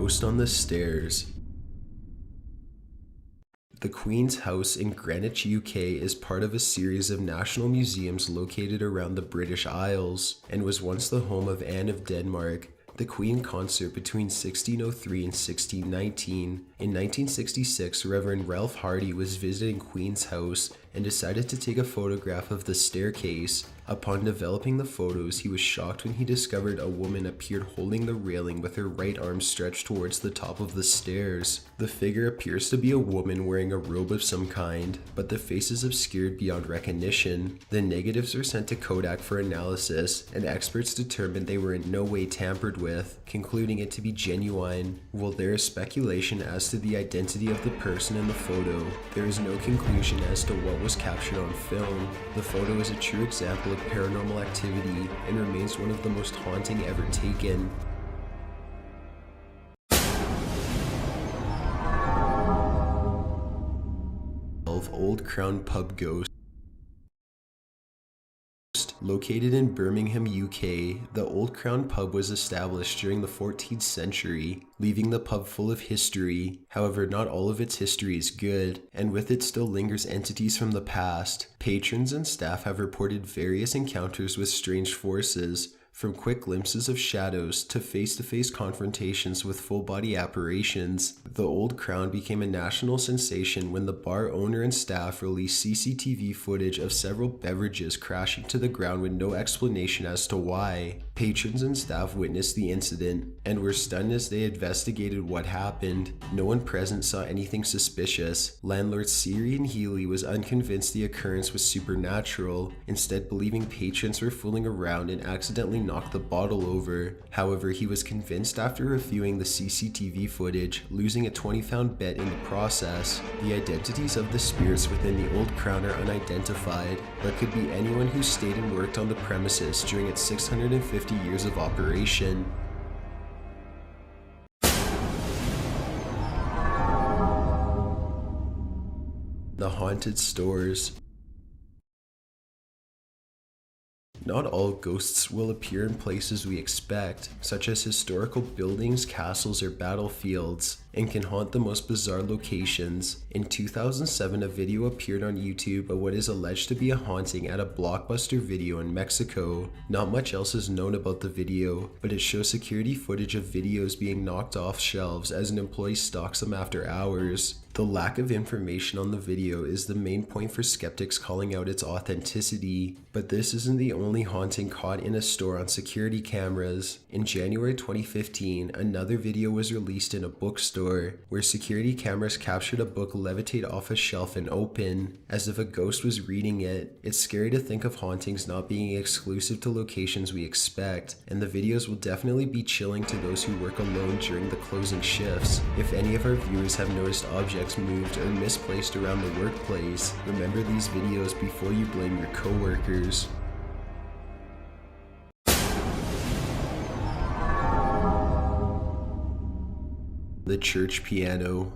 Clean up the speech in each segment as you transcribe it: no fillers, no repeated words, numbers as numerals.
Ghost on the Stairs. The Queen's House in Greenwich, UK is part of a series of national museums located around the British Isles, and was once the home of Anne of Denmark, the Queen consort between 1603 and 1619. In 1966, Reverend Ralph Hardy was visiting Queen's House and decided to take a photograph of the staircase. Upon developing the photos, he was shocked when he discovered a woman appeared holding the railing with her right arm stretched towards the top of the stairs. The figure appears to be a woman wearing a robe of some kind, but the face is obscured beyond recognition. The negatives were sent to Kodak for analysis, and experts determined they were in no way tampered with, concluding it to be genuine. While there is speculation as to the identity of the person in the photo, there is no conclusion as to what was captured on film. The photo is a true example of paranormal activity and remains one of the most haunting ever taken. Old Crown Pub Ghost. Located in Birmingham, UK, the Old Crown Pub was established during the 14th century, leaving the pub full of history. However, not all of its history is good, and with it still lingers entities from the past. Patrons and staff have reported various encounters with strange forces, from quick glimpses of shadows to face-to-face confrontations with full-body apparitions. The Old Crown became a national sensation when the bar owner and staff released CCTV footage of several beverages crashing to the ground with no explanation as to why. Patrons and staff witnessed the incident and were stunned as they investigated what happened. No one present saw anything suspicious. Landlord Syrian Healy was unconvinced the occurrence was supernatural, instead believing patrons were fooling around and accidentally knocked the bottle over. However, he was convinced after reviewing the CCTV footage, losing a £20 bet in the process. The identities of the spirits within the Old Crown are unidentified, but could be anyone who stayed and worked on the premises during its 650 years of operation. The Haunted Stores. Not all ghosts will appear in places we expect, such as historical buildings, castles, or battlefields, and can haunt the most bizarre locations. In 2007, a video appeared on YouTube of what is alleged to be a haunting at a Blockbuster Video in Mexico. Not much else is known about the video, but it shows security footage of videos being knocked off shelves as an employee stalks them after hours. The lack of information on the video is the main point for skeptics calling out its authenticity, but this isn't the only haunting caught in a store on security cameras. In January 2015, another video was released in a bookstore, where security cameras captured a book levitate off a shelf and open, as if a ghost was reading it. It's scary to think of hauntings not being exclusive to locations we expect, and the videos will definitely be chilling to those who work alone during the closing shifts. If any of our viewers have noticed objects moved or misplaced around the workplace, remember these videos before you blame your coworkers. The church piano.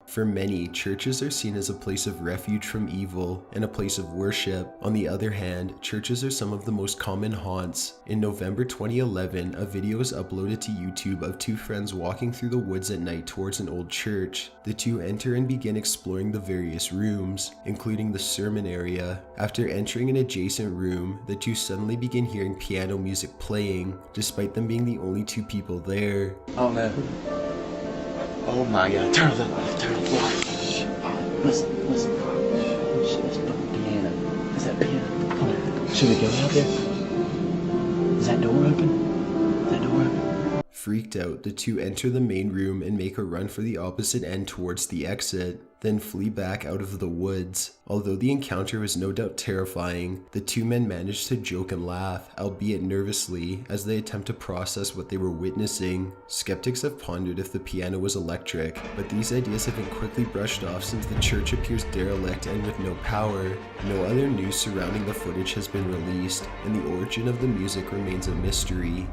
For many, churches are seen as a place of refuge from evil and a place of worship. On the other hand, churches are some of the most common haunts. In November 2011, a video was uploaded to YouTube of two friends walking through the woods at night towards an old church. The two enter and begin exploring the various rooms, including the sermon area. After entering an adjacent room, the two suddenly begin hearing piano music playing, despite them being the only two people there. Oh no. Oh my god, turn it up, turn it up. Listen, listen. Shit, that's fucking piano. Is that piano? Come on. Should we go out there? Is that door open? Is that door open? Freaked out, the two enter the main room and make a run for the opposite end towards the exit, then flee back out of the woods. Although the encounter was no doubt terrifying, the two men managed to joke and laugh, albeit nervously, as they attempt to process what they were witnessing. Skeptics have pondered if the piano was electric, but these ideas have been quickly brushed off since the church appears derelict and with no power. No other news surrounding the footage has been released, and the origin of the music remains a mystery.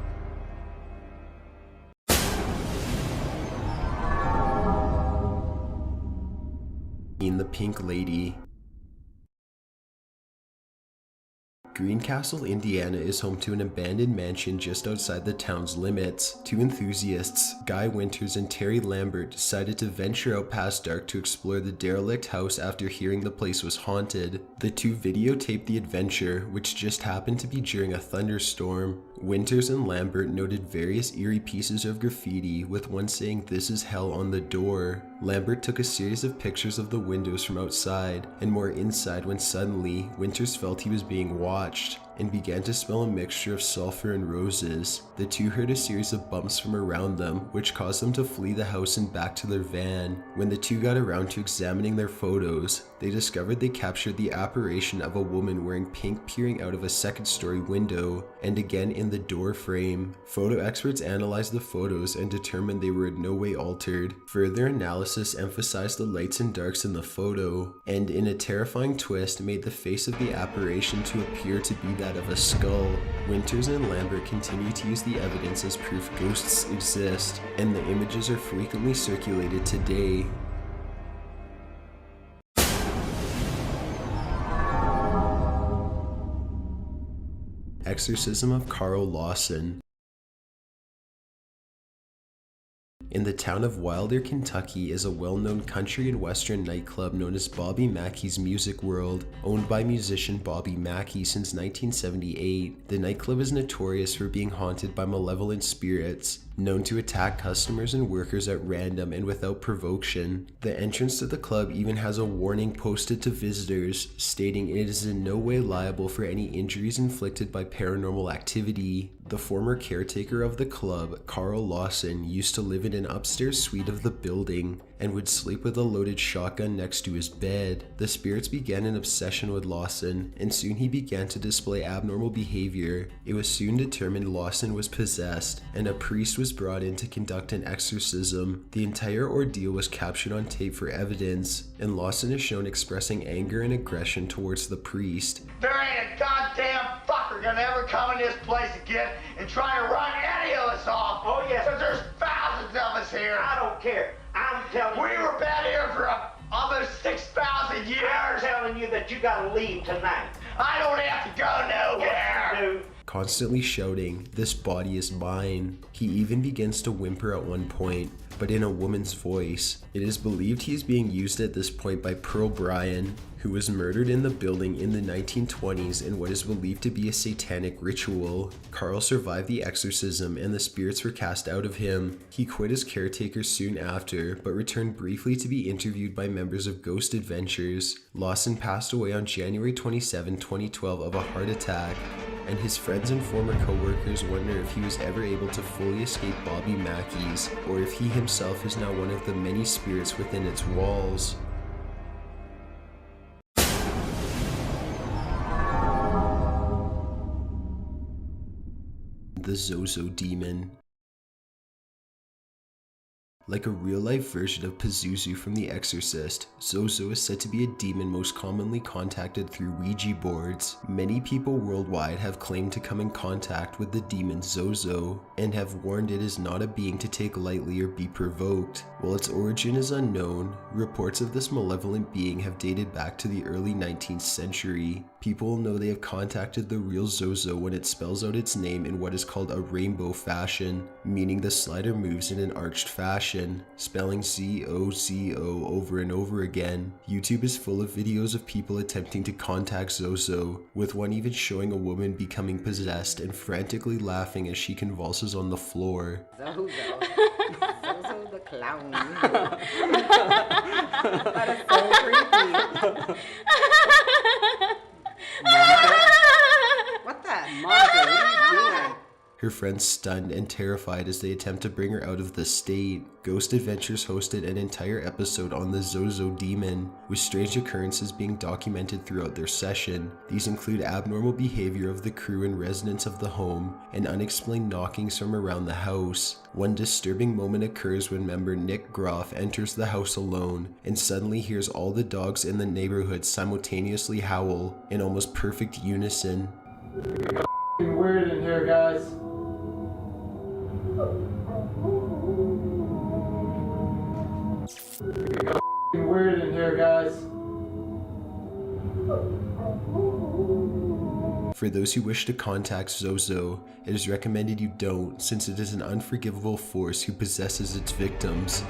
The Pink Lady. Greencastle, Indiana is home to an abandoned mansion just outside the town's limits. Two enthusiasts, Guy Winters and Terry Lambert, decided to venture out past dark to explore the derelict house after hearing the place was haunted. The two videotaped the adventure, which just happened to be during a thunderstorm. Winters and Lambert noted various eerie pieces of graffiti, with one saying "This is hell" on the door. Lambert took a series of pictures of the windows from outside and more inside when suddenly Winters felt he was being watched and began to smell a mixture of sulfur and roses. The two heard a series of bumps from around them, which caused them to flee the house and back to their van. When the two got around to examining their photos, they discovered they captured the apparition of a woman wearing pink peering out of a second-story window and again in the door frame. Photo experts analyzed the photos and determined they were in no way altered. Further analysis emphasized the lights and darks in the photo, and in a terrifying twist made the face of the apparition to appear to be that of a skull. Winters and Lambert continue to use the evidence as proof ghosts exist, and the images are frequently circulated today. Exorcism of Carl Lawson. In the town of Wilder, Kentucky is a well-known country and western nightclub known as Bobby Mackey's Music World, owned by musician Bobby Mackey since 1978. The nightclub is notorious for being haunted by malevolent spirits, known to attack customers and workers at random and without provocation. The entrance to the club even has a warning posted to visitors, stating it is in no way liable for any injuries inflicted by paranormal activity. The former caretaker of the club, Carl Lawson, used to live in an upstairs suite of the building and would sleep with a loaded shotgun next to his bed. The spirits began an obsession with Lawson, and soon he began to display abnormal behavior. It was soon determined Lawson was possessed, and a priest was brought in to conduct an exorcism. The entire ordeal was captured on tape for evidence, and Lawson is shown expressing anger and aggression towards the priest. There ain't a goddamn fucker gonna ever come in this place again and try to run any of us off. Oh, yes. Because there's thousands of us here. I don't care. I'm telling you. We were been here for almost 6,000 years. I'm telling you that you gotta leave tonight. I don't have to go nowhere. Yes, you do. Constantly shouting, "This body is mine." He even begins to whimper at one point, but in a woman's voice. It is believed he is being used at this point by Pearl Bryan, who was murdered in the building in the 1920s in what is believed to be a satanic ritual. Carl survived the exorcism and the spirits were cast out of him. He quit as caretaker soon after, but returned briefly to be interviewed by members of Ghost Adventures. Lawson passed away on January 27, 2012 of a heart attack, and his friends and former co-workers wonder if he was ever able to fully escape Bobby Mackey's, or if he himself is now one of the many spirits within its walls. The Zozo Demon. Like a real-life version of Pazuzu from The Exorcist, Zozo is said to be a demon most commonly contacted through Ouija boards. Many people worldwide have claimed to come in contact with the demon Zozo, and have warned it is not a being to take lightly or be provoked. While its origin is unknown, reports of this malevolent being have dated back to the early 19th century. People know they have contacted the real Zozo when it spells out its name in what is called a rainbow fashion, meaning the slider moves in an arched fashion, spelling Z-O-Z-O over and over again. YouTube is full of videos of people attempting to contact Zozo, with one even showing a woman becoming possessed and frantically laughing as she convulses on the floor. Zozo. Zozo the clown. That is so creepy. What the? Monica, what are you doing? Her friends stunned and terrified as they attempt to bring her out of the state. Ghost Adventures hosted an entire episode on the Zozo Demon, with strange occurrences being documented throughout their session. These include abnormal behavior of the crew and residents of the home, and unexplained knockings from around the house. One disturbing moment occurs when member Nick Groff enters the house alone, and suddenly hears all the dogs in the neighborhood simultaneously howl in almost perfect unison. Weird in here, guys. Weird in here, guys. For those who wish to contact Zozo, it is recommended you don't, since it is an unforgivable force who possesses its victims.